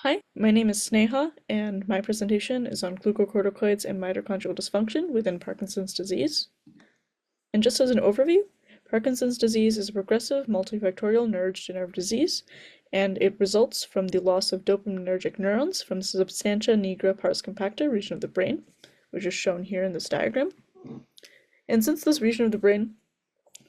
Hi, my name is Sneha, and my presentation is on glucocorticoids and mitochondrial dysfunction within Parkinson's disease. And just as an overview, Parkinson's disease is a progressive multifactorial neurodegenerative disease, and it results from the loss of dopaminergic neurons from the substantia nigra pars compacta region of the brain, which is shown here in this diagram. And since this region of the brain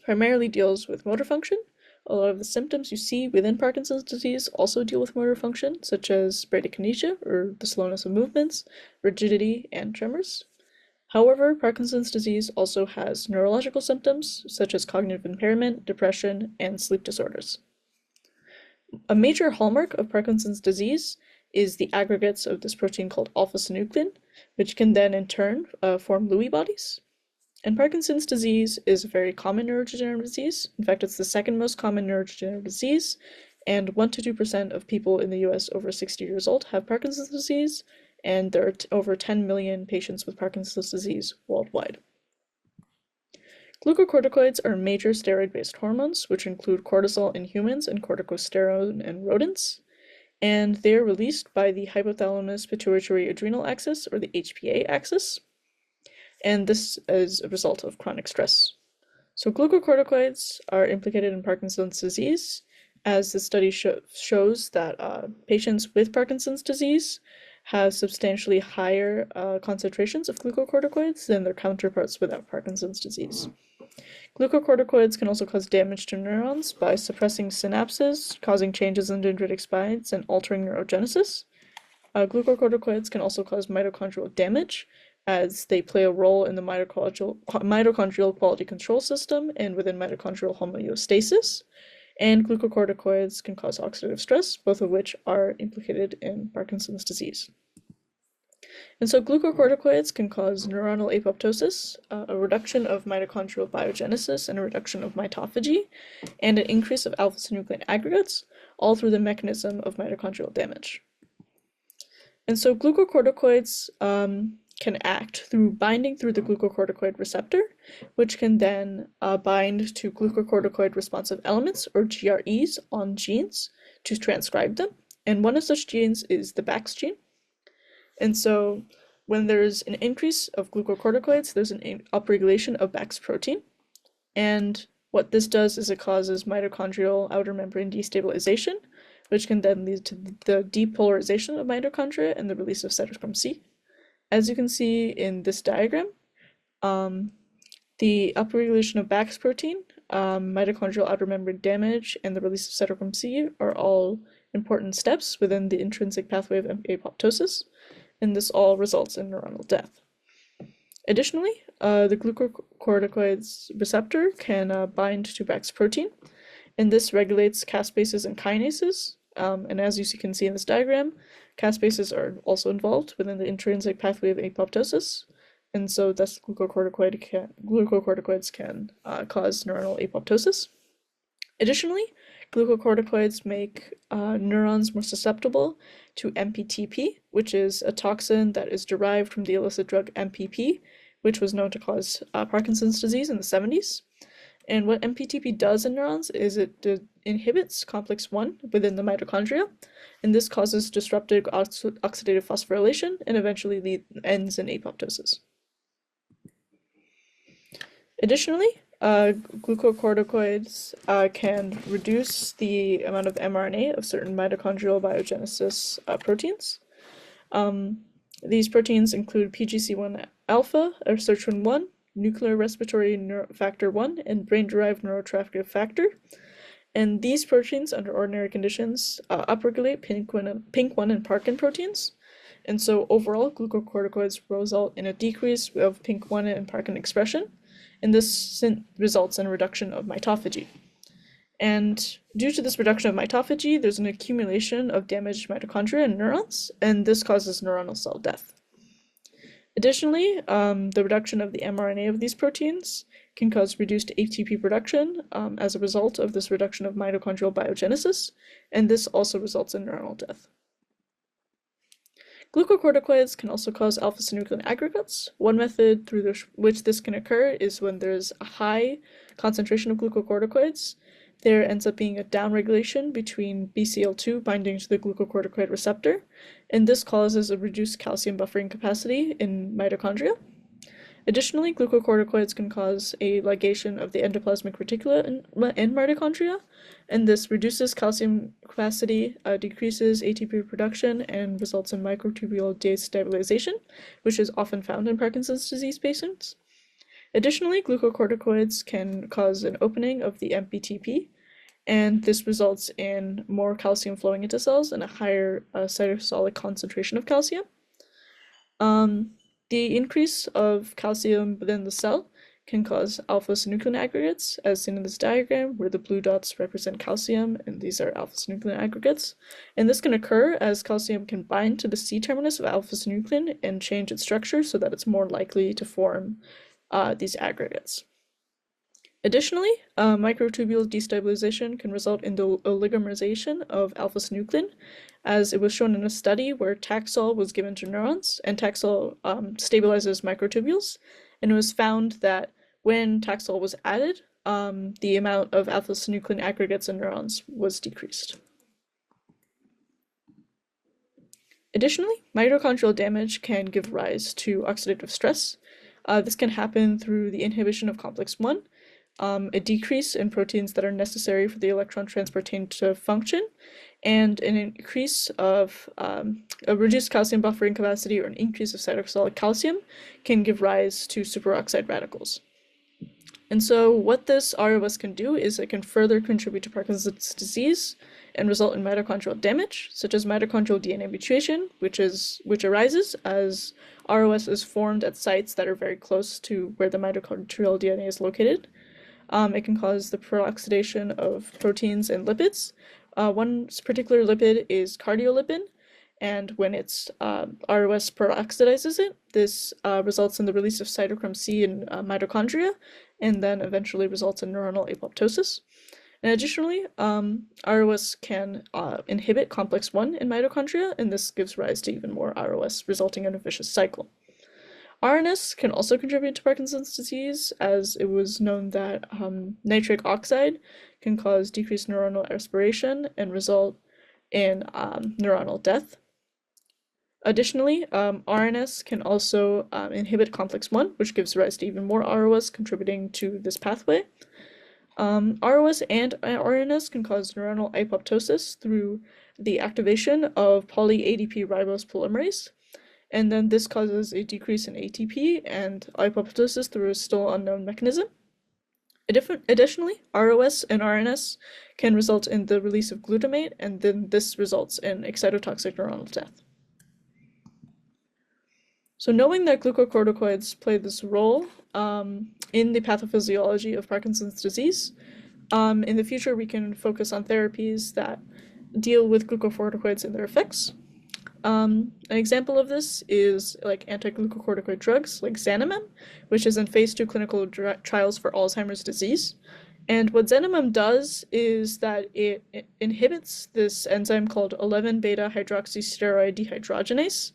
primarily deals with motor function, a lot of the symptoms you see within Parkinson's disease also deal with motor function, such as bradykinesia, or the slowness of movements, rigidity, and tremors. However, Parkinson's disease also has neurological symptoms, such as cognitive impairment, depression, and sleep disorders. A major hallmark of Parkinson's disease is the aggregates of this protein called alpha-synuclein, which can then in turn form Lewy bodies. And Parkinson's disease is a very common neurodegenerative disease. In fact, it's the second most common neurodegenerative disease, and 1 to 2% of people in the US over 60 years old have Parkinson's disease, and there are over 10 million patients with Parkinson's disease worldwide. Glucocorticoids are major steroid-based hormones, which include cortisol in humans and corticosterone in rodents, and they are released by the hypothalamus pituitary adrenal axis, or the HPA axis. And this is a result of chronic stress. So glucocorticoids are implicated in Parkinson's disease, as the study shows that patients with Parkinson's disease have substantially higher concentrations of glucocorticoids than their counterparts without Parkinson's disease. Glucocorticoids can also cause damage to neurons by suppressing synapses, causing changes in dendritic spines, and altering neurogenesis. Glucocorticoids can also cause mitochondrial damage, as they play a role in the mitochondrial quality control system and within mitochondrial homeostasis. And glucocorticoids can cause oxidative stress, both of which are implicated in Parkinson's disease. And so glucocorticoids can cause neuronal apoptosis, a reduction of mitochondrial biogenesis and a reduction of mitophagy, and an increase of alpha-synuclein aggregates, all through the mechanism of mitochondrial damage. And so glucocorticoids can act through binding through the glucocorticoid receptor, which can then bind to glucocorticoid responsive elements, or GREs, on genes to transcribe them. And one of such genes is the BAX gene. And so when there's an increase of glucocorticoids, there's an upregulation of BAX protein. And what this does is it causes mitochondrial outer membrane destabilization, which can then lead to the depolarization of mitochondria and the release of cytochrome C. As you can see in this diagram, the upregulation of BAX protein, mitochondrial outer membrane damage, and the release of cytochrome C are all important steps within the intrinsic pathway of apoptosis, and this all results in neuronal death. Additionally, the glucocorticoids receptor can bind to BAX protein, and this regulates caspases and kinases. And as you can see in this diagram, caspases are also involved within the intrinsic pathway of apoptosis, and so thus glucocorticoids can cause neuronal apoptosis. Additionally, glucocorticoids make neurons more susceptible to MPTP, which is a toxin that is derived from the illicit drug MPP, which was known to cause Parkinson's disease in the 70s. And what MPTP does in neurons is it inhibits complex 1 within the mitochondria, and this causes disruptive oxidative phosphorylation and eventually ends in apoptosis. Additionally, glucocorticoids can reduce the amount of mRNA of certain mitochondrial biogenesis proteins. These proteins include PGC1 alpha, or SIRCHIN1, nuclear respiratory factor 1, and brain-derived neurotraffic factor. And these proteins, under ordinary conditions, upregulate PINK1 and Parkin proteins. And so overall, glucocorticoids result in a decrease of PINK1 and Parkin expression, and this results in a reduction of mitophagy. And due to this reduction of mitophagy, there's an accumulation of damaged mitochondria and neurons, and this causes neuronal cell death. Additionally, the reduction of the mRNA of these proteins can cause reduced ATP production as a result of this reduction of mitochondrial biogenesis, and this also results in neuronal death. Glucocorticoids can also cause alpha-synuclein aggregates. One method through which this can occur is when there's a high concentration of glucocorticoids there ends up being a downregulation between BCL2 binding to the glucocorticoid receptor, and this causes a reduced calcium buffering capacity in mitochondria. Additionally, glucocorticoids can cause a ligation of the endoplasmic reticula in mitochondria, and this reduces calcium capacity, decreases ATP production, and results in microtubule destabilization, which is often found in Parkinson's disease patients. Additionally, glucocorticoids can cause an opening of the MPTP, and this results in more calcium flowing into cells and a higher cytosolic concentration of calcium. The increase of calcium within the cell can cause alpha-synuclein aggregates, as seen in this diagram, where the blue dots represent calcium, and these are alpha-synuclein aggregates. And this can occur as calcium can bind to the C-terminus of alpha-synuclein and change its structure so that it's more likely to form these aggregates. Additionally, microtubule destabilization can result in the oligomerization of alpha-synuclein, as it was shown in a study where Taxol was given to neurons, and Taxol stabilizes microtubules, and it was found that when Taxol was added, the amount of alpha-synuclein aggregates in neurons was decreased. Additionally, mitochondrial damage can give rise to oxidative stress. This can happen through the inhibition of complex 1, a decrease in proteins that are necessary for the electron transportation to function, and an increase of a reduced calcium buffering capacity or an increase of cytosolic calcium can give rise to superoxide radicals. And so what this ROS can do is it can further contribute to Parkinson's disease and result in mitochondrial damage, such as mitochondrial DNA mutation, which arises as ROS is formed at sites that are very close to where the mitochondrial DNA is located. It can cause the peroxidation of proteins and lipids. One particular lipid is cardiolipin, and when its ROS peroxidizes it, this results in the release of cytochrome C in mitochondria, and then eventually results in neuronal apoptosis. And additionally, ROS can inhibit complex 1 in mitochondria, and this gives rise to even more ROS, resulting in a vicious cycle. RNS can also contribute to Parkinson's disease, as it was known that nitric oxide can cause decreased neuronal aspiration and result in neuronal death. Additionally, RNS can also inhibit complex 1, which gives rise to even more ROS, contributing to this pathway. ROS and RNS can cause neuronal apoptosis through the activation of poly-ADP ribose polymerase, and then this causes a decrease in ATP and apoptosis through a still unknown mechanism. Additionally, ROS and RNS can result in the release of glutamate, and then this results in excitotoxic neuronal death. So knowing that glucocorticoids play this role in the pathophysiology of Parkinson's disease, in the future we can focus on therapies that deal with glucocorticoids and their effects. An example of this is like anti-glucocorticoid drugs like Xanamem, which is in phase 2 clinical trials for Alzheimer's disease. And what Xanamem does is that it inhibits this enzyme called 11-beta-hydroxysteroid dehydrogenase.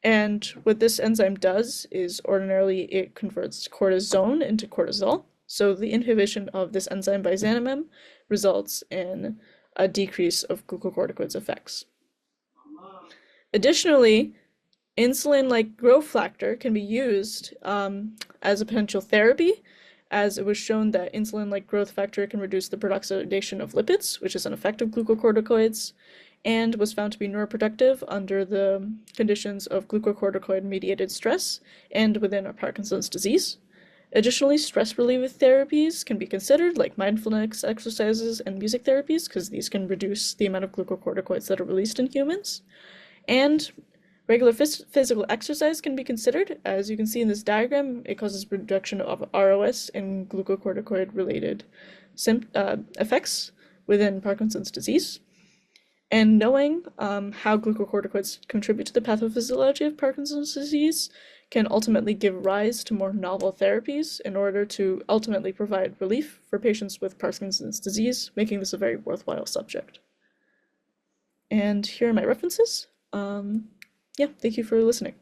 And what this enzyme does is ordinarily it converts cortisone into cortisol. So the inhibition of this enzyme by Xanamem results in a decrease of glucocorticoids effects. Additionally, insulin-like growth factor can be used as a potential therapy, as it was shown that insulin-like growth factor can reduce the peroxidation of lipids, which is an effect of glucocorticoids, and was found to be neuroprotective under the conditions of glucocorticoid-mediated stress and within a Parkinson's disease. Additionally, stress-relieving therapies can be considered, like mindfulness exercises and music therapies, because these can reduce the amount of glucocorticoids that are released in humans. And regular physical exercise can be considered. As you can see in this diagram, it causes reduction of ROS and glucocorticoid-related effects within Parkinson's disease. And knowing how glucocorticoids contribute to the pathophysiology of Parkinson's disease can ultimately give rise to more novel therapies in order to ultimately provide relief for patients with Parkinson's disease, making this a very worthwhile subject. And here are my references. Yeah, thank you for listening.